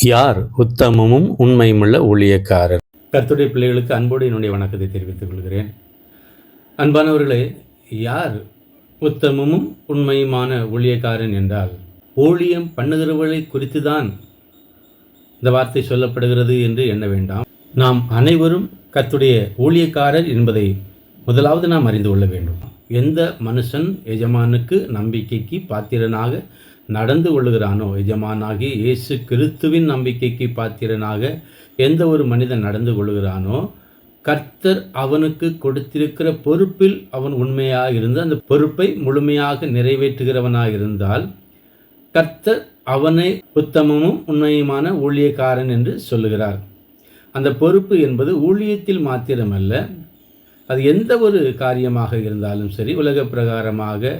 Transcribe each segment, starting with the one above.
யார் உத்தமமும் உண்மையுமுள்ள ஊழியக்காரர்? கர்த்தருடைய பிள்ளைகளுக்கு அன்போடு என்னுடைய வணக்கத்தை தெரிவித்துக் கொள்கிறேன். அன்பானவர்களே, யார் உத்தமமும் உண்மையுமான ஊழியக்காரன் என்றால், ஊழியம் பண்ணுகிறவர்களை குறித்து தான் இந்த வார்த்தை சொல்லப்படுகிறது என்று எண்ண வேண்டாம். நாம் அனைவரும் கர்த்தருடைய ஊழியக்காரர் என்பதை முதலாவது நாம் அறிந்து கொள்ள வேண்டும். எந்த மனுஷன் எஜமானுக்கு நம்பிக்கைக்கு பாத்திரனாக நடந்து கொள்ளுகிறானோ, எஜமானாகி இயேசு கிறிஸ்துவின் நம்பிக்கைக்கு பாத்திரனாக எந்த ஒரு மனிதன் நடந்து கொள்ளுகிறானோ, கர்த்தர் அவனுக்கு கொடுத்திருக்கிற பொறுப்பில் அவன் உண்மையாக இருந்து அந்த பொறுப்பை முழுமையாக நிறைவேற்றுகிறவனாக இருந்தால், கர்த்தர் அவனை உத்தமமும் உண்மையுமான ஊழியக்காரன் என்று சொல்லுகிறார். அந்த பொறுப்பு என்பது ஊழியத்தில் மாத்திரமல்ல, அது எந்த ஒரு காரியமாக இருந்தாலும் சரி, உலக பிரகாரமாக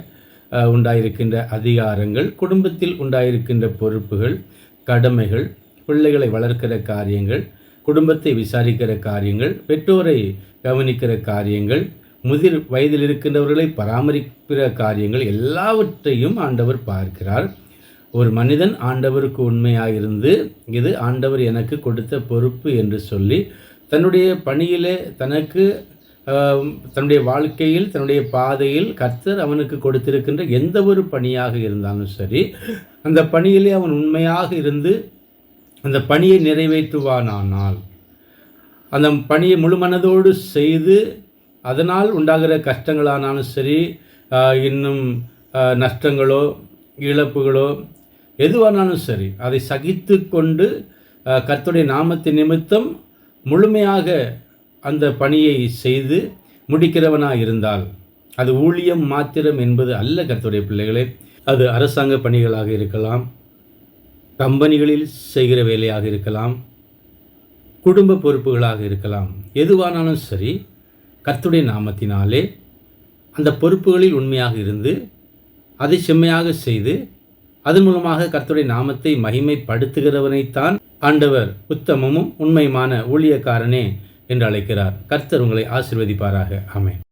உண்டாயிருக்கின்ற அதிகாரங்கள், குடும்பத்தில் உண்டாயிருக்கின்ற பொறுப்புகள், கடமைகள், பிள்ளைகளை வளர்க்கிற காரியங்கள், குடும்பத்தை விசாரிக்கிற காரியங்கள், பெற்றோரை கவனிக்கிற காரியங்கள், முதிர் வயதில் இருக்கின்றவர்களை பராமரிக்கிற காரியங்கள் எல்லாவற்றையும் ஆண்டவர் பார்க்கிறார். ஒரு மனிதன் ஆண்டவருக்கு உண்மையாக இருந்து, இது ஆண்டவர் எனக்கு கொடுத்த பொறுப்பு என்று சொல்லி தன்னுடைய பணியிலே தன்னுடைய வாழ்க்கையில், தன்னுடைய பாதையில் கர்த்தர் அவனுக்கு கொடுத்திருக்கின்ற எந்த ஒரு பணியாக இருந்தாலும் சரி, அந்த பணியிலே அவன் உண்மையாக இருந்து அந்த பணியை நிறைவேற்றுவானானால், அந்த பணியை முழு மனதோடு செய்து அதனால் உண்டாகிற கஷ்டங்களானாலும் சரி, இன்னும் நஷ்டங்களோ இழப்புகளோ எதுவானாலும் சரி, அதை சகித்து கொண்டு கர்த்தருடைய நாமத்தின் நிமித்தம் முழுமையாக அந்த பணியை செய்து முடிக்கிறவனாக இருந்தால், அது ஊழியம் மாத்திரம் என்பது அல்ல. கர்த்தருடைய பிள்ளைகளே, அது அரசாங்க பணிகளாக இருக்கலாம், கம்பெனிகளில் செய்கிற வேலையாக இருக்கலாம், குடும்ப பொறுப்புகளாக இருக்கலாம், எதுவானாலும் சரி, கர்த்தருடைய நாமத்தினாலே அந்த பொறுப்புகளில் உண்மையாக இருந்து அதை செம்மையாக செய்து அதன் மூலமாக கர்த்தருடைய நாமத்தை மகிமைப்படுத்துகிறவனைத்தான் ஆண்டவர் உத்தமமும் உண்மையுமான ஊழியக்காரனே என்று அழைக்கிறார். கர்த்தர் உங்களை ஆசீர்வதிப்பாராக. ஆமென்.